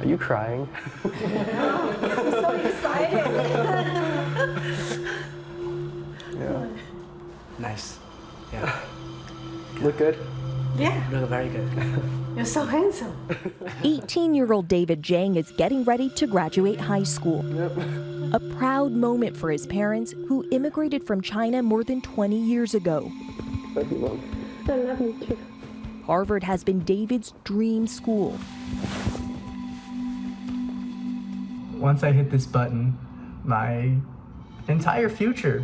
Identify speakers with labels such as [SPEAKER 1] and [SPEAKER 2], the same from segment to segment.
[SPEAKER 1] Are you crying?
[SPEAKER 2] I'm so excited.
[SPEAKER 1] Yeah.
[SPEAKER 3] Nice. Yeah.
[SPEAKER 1] Look good?
[SPEAKER 2] Yeah,
[SPEAKER 3] You look very good.
[SPEAKER 2] you're so handsome.
[SPEAKER 4] 18-year-old David Jang is getting ready to graduate high school.
[SPEAKER 1] Yep.
[SPEAKER 4] A proud moment for his parents, who immigrated from China more than 20 years ago.
[SPEAKER 1] Love you, Mom.
[SPEAKER 2] I love you too.
[SPEAKER 4] Harvard has been David's dream school.
[SPEAKER 5] Once I hit this button, my entire future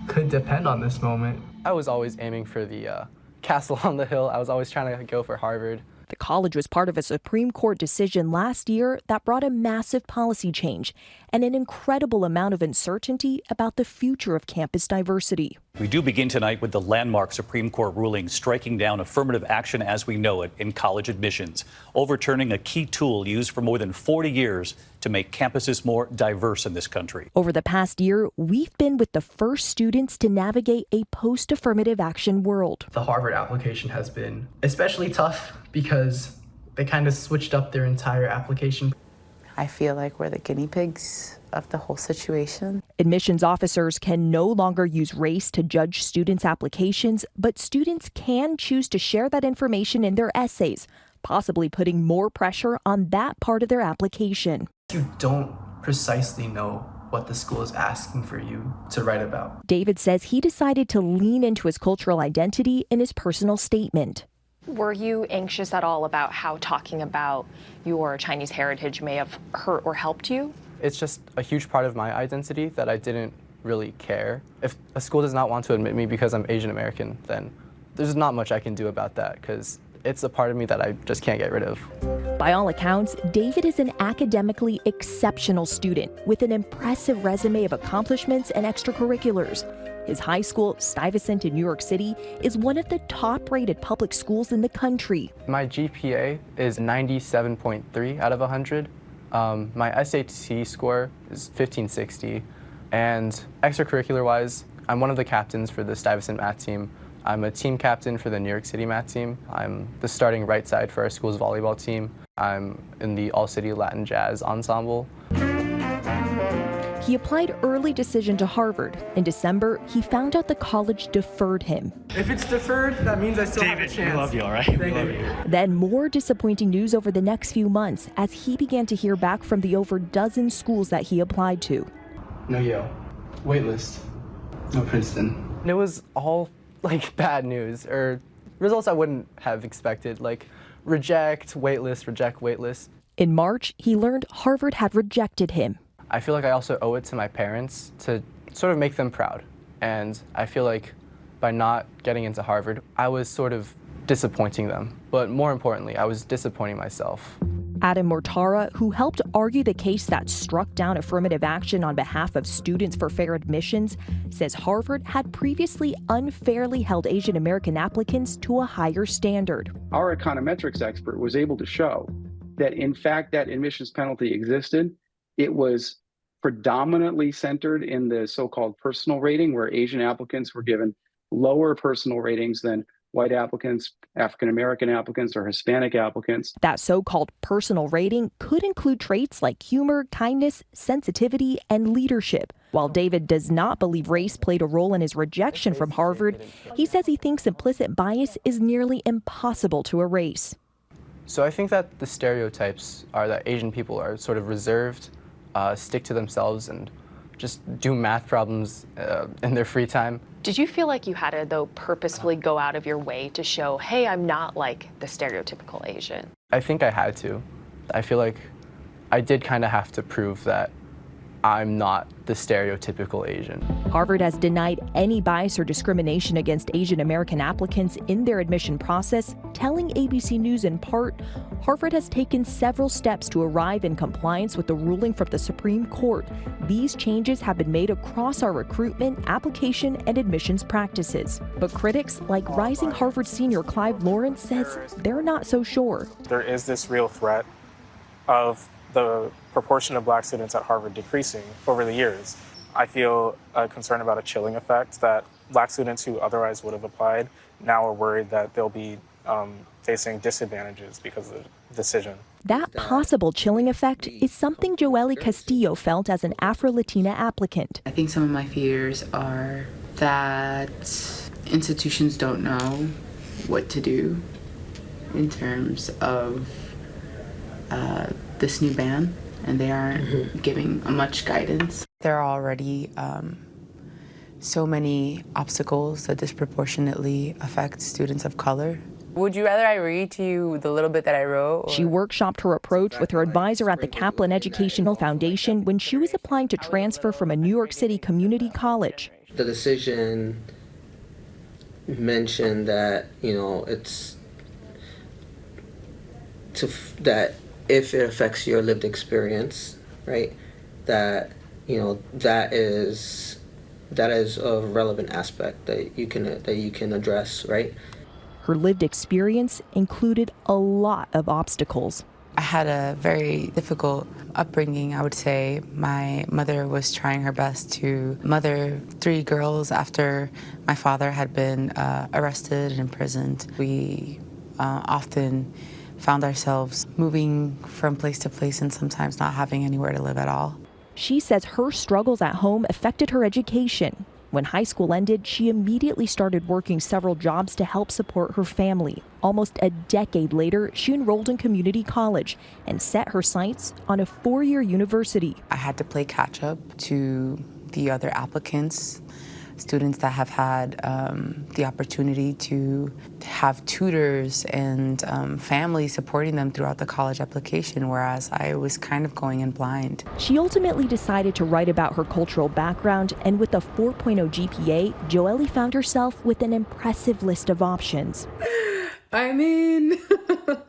[SPEAKER 5] could depend on this moment.
[SPEAKER 1] I was always aiming for the castle on the hill. I was always trying to go for Harvard.
[SPEAKER 4] The college was part of a Supreme Court decision last year that brought a massive policy change and an incredible amount of uncertainty about the future of campus diversity.
[SPEAKER 6] We do begin tonight with the landmark Supreme Court ruling striking down affirmative action as we know it in college admissions, overturning a key tool used for more than 40 years to make campuses more diverse in this country. Over the past year, we've been with the first students to navigate a post-affirmative action world.
[SPEAKER 5] The Harvard application has been especially tough because they kind of switched up their entire application.
[SPEAKER 7] I feel like we're the guinea pigs of the whole situation.
[SPEAKER 4] Admissions officers can no longer use race to judge students' applications, but students can choose to share that information in their essays, possibly putting more pressure on that part of their application.
[SPEAKER 5] You don't precisely know what the school is asking for you to write about.
[SPEAKER 4] David says he decided to lean into his cultural identity in his personal statement.
[SPEAKER 8] Were you anxious at all about how talking about your Chinese heritage may have hurt or helped you?
[SPEAKER 1] It's just a huge part of my identity that I didn't really care. If a school does not want to admit me because I'm Asian American, then there's not much I can do about that because it's a part of me that I just can't get rid of.
[SPEAKER 4] By all accounts, David is an academically exceptional student with an impressive resume of accomplishments and extracurriculars. His high school, Stuyvesant in New York City, is one of the top-rated public schools in the country.
[SPEAKER 1] My GPA is 97.3 out of 100. My SAT score is 1560. And extracurricular-wise, I'm one of the captains for the Stuyvesant math team. I'm a team captain for the New York City math team. I'm the starting right side for our school's volleyball team. I'm in the All-City Latin Jazz ensemble.
[SPEAKER 4] He applied early decision to Harvard. In December, he found out the college deferred him.
[SPEAKER 5] If it's deferred, that means I still have a chance.
[SPEAKER 3] David, we love you, all right?
[SPEAKER 5] Thank you.
[SPEAKER 4] Then more disappointing news over the next few months as he began to hear back from the over dozen schools that he applied to.
[SPEAKER 5] No Yale. Waitlist. No Princeton.
[SPEAKER 1] And it was all like bad news or results I wouldn't have expected, like reject, waitlist.
[SPEAKER 4] In March, he learned Harvard had rejected him.
[SPEAKER 1] I feel like I also owe it to my parents to sort of make them proud. And I feel like by not getting into Harvard, I was sort of disappointing them. But more importantly, I was disappointing myself.
[SPEAKER 4] Adam Mortara, who helped argue the case that struck down affirmative action on behalf of Students for Fair Admissions, says Harvard had previously unfairly held Asian American applicants to a higher standard.
[SPEAKER 9] Our econometrics expert was able to show that, in fact, that admissions penalty existed. It was predominantly centered in the so-called personal rating, where Asian applicants were given lower personal ratings than white applicants, African-American applicants, or Hispanic applicants.
[SPEAKER 4] That so-called personal rating could include traits like humor, kindness, sensitivity, and leadership. While David does not believe race played a role in his rejection from Harvard, he says he thinks implicit bias is nearly impossible to erase.
[SPEAKER 1] So I think that the stereotypes are that Asian people are sort of reserved, stick to themselves, and just do math problems in their free time.
[SPEAKER 8] Did you feel like you had to, though, purposefully go out of your way to show, hey, I'm not like the stereotypical Asian?
[SPEAKER 1] I think I had to. I feel like I did kind of have to prove that I'm not the stereotypical Asian.
[SPEAKER 4] Harvard has denied any bias or discrimination against Asian American applicants in their admission process, telling ABC News in part, Harvard has taken several steps to arrive in compliance with the ruling from the Supreme Court. These changes have been made across our recruitment, application, and admissions practices. But critics like rising Harvard senior Clive Lawrence says they're not so sure.
[SPEAKER 10] There is this real threat of the proportion of black students at Harvard decreasing over the years. I feel concerned about a chilling effect that black students who otherwise would have applied now are worried that they'll be facing disadvantages because of the decision.
[SPEAKER 4] That possible chilling effect is something Joely Castillo felt as an Afro-Latina applicant.
[SPEAKER 7] I think some of my fears are that institutions don't know what to do in terms of this new ban, and they aren't giving much guidance. There are already so many obstacles that disproportionately affect students of color. Would you rather I read to you the little bit that I wrote?
[SPEAKER 4] She workshopped her approach with her advisor at the Kaplan Educational Foundation when she was applying to transfer from a New York City community college.
[SPEAKER 11] The decision mentioned that, that if it affects your lived experience, right, that, that is a relevant aspect that you can address, right?
[SPEAKER 4] Her lived experience included a lot of obstacles.
[SPEAKER 7] I had a very difficult upbringing, I would say. My mother was trying her best to mother 3 girls after my father had been arrested and imprisoned. We often found ourselves moving from place to place and sometimes not having anywhere to live at all.
[SPEAKER 4] She says her struggles at home affected her education. When high school ended, she immediately started working several jobs to help support her family. Almost a decade later, she enrolled in community college and set her sights on a 4-year university.
[SPEAKER 7] I had to play catch up to the other applicants, students that have had the opportunity to have tutors and families supporting them throughout the college application, whereas I was kind of going in blind.
[SPEAKER 4] She ultimately decided to write about her cultural background, and with a 4.0 GPA, Joely found herself with an impressive list of options.
[SPEAKER 7] I'm in.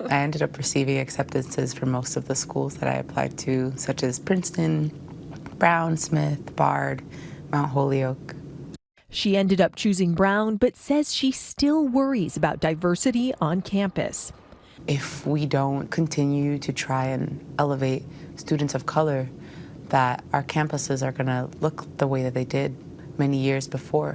[SPEAKER 7] I ended up receiving acceptances for most of the schools that I applied to, such as Princeton, Brown, Smith, Bard, Mount Holyoke.
[SPEAKER 4] She ended up choosing Brown, but says she still worries about diversity on campus.
[SPEAKER 7] If we don't continue to try and elevate students of color, that our campuses are going to look the way that they did many years before,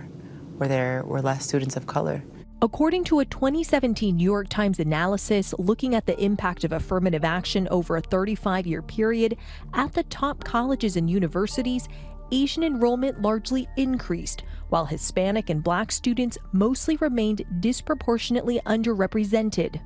[SPEAKER 7] where there were less students of color.
[SPEAKER 4] According to a 2017 New York Times analysis looking at the impact of affirmative action over a 35-year period, at the top colleges and universities, Asian enrollment largely increased, while Hispanic and Black students mostly remained disproportionately underrepresented.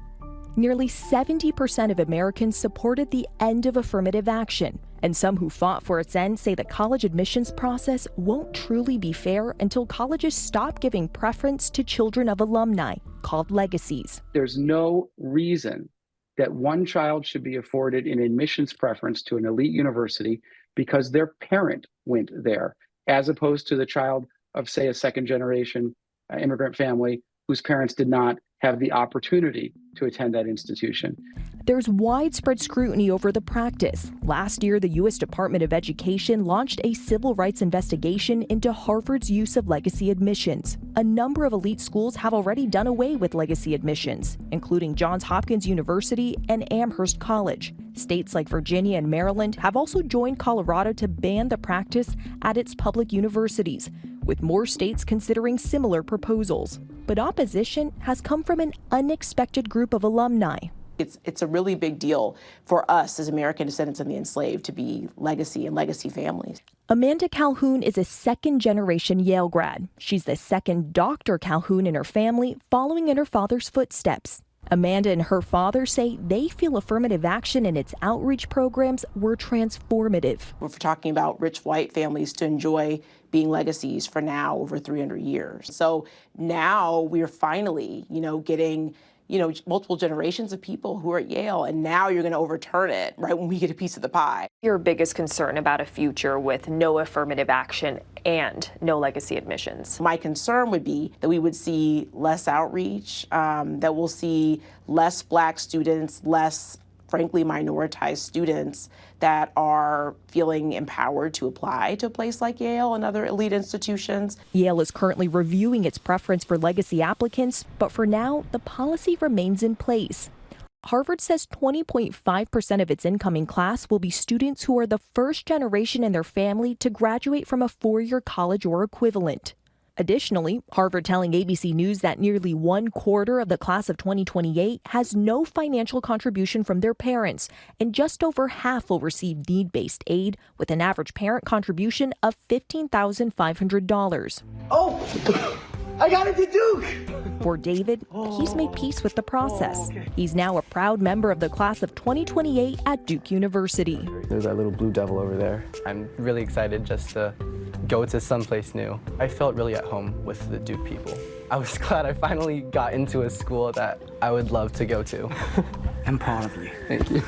[SPEAKER 4] Nearly 70% of Americans supported the end of affirmative action, and some who fought for its end say the college admissions process won't truly be fair until colleges stop giving preference to children of alumni, called legacies.
[SPEAKER 9] There's no reason that one child should be afforded an admissions preference to an elite university because their parent went there, as opposed to the child of, say, a second-generation immigrant family whose parents did not have the opportunity to attend that institution.
[SPEAKER 4] There's widespread scrutiny over the practice. Last year, the U.S. Department of Education launched a civil rights investigation into Harvard's use of legacy admissions. A number of elite schools have already done away with legacy admissions, including Johns Hopkins University and Amherst College. States like Virginia and Maryland have also joined Colorado to ban the practice at its public universities, with more states considering similar proposals. But opposition has come from an unexpected group of alumni.
[SPEAKER 12] It's a really big deal for us as American descendants of the enslaved to be legacy and legacy families.
[SPEAKER 4] Amanda Calhoun is a second-generation Yale grad. She's the second Dr. Calhoun in her family, following in her father's footsteps. Amanda and her father say they feel affirmative action and its outreach programs were transformative.
[SPEAKER 12] We're talking about rich white families to enjoy being legacies for now over 300 years. So now we're finally, getting multiple generations of people who are at Yale, and now you're going to overturn it right when we get a piece of the pie.
[SPEAKER 8] Your biggest concern about a future with no affirmative action and no legacy admissions?
[SPEAKER 12] My concern would be that we would see less outreach, that we'll see less Black students, less, frankly, minoritized students that are feeling empowered to apply to a place like Yale and other elite institutions.
[SPEAKER 4] Yale is currently reviewing its preference for legacy applicants, but for now, the policy remains in place. Harvard says 20.5% of its incoming class will be students who are the first generation in their family to graduate from a 4-year college or equivalent. Additionally, Harvard telling ABC News that nearly 1/4 of the class of 2028 has no financial contribution from their parents, and just over half will receive need-based aid, with an average parent contribution of $15,500.
[SPEAKER 13] Oh, I got into Duke!
[SPEAKER 4] For David, he's made peace with the process. He's now a proud member of the class of 2028 at Duke University.
[SPEAKER 1] There's that little blue devil over there. I'm really excited just to go to someplace new. I felt really at home with the Duke people. I was glad I finally got into a school that I would love to go to.
[SPEAKER 3] I'm proud of you.
[SPEAKER 1] Thank you.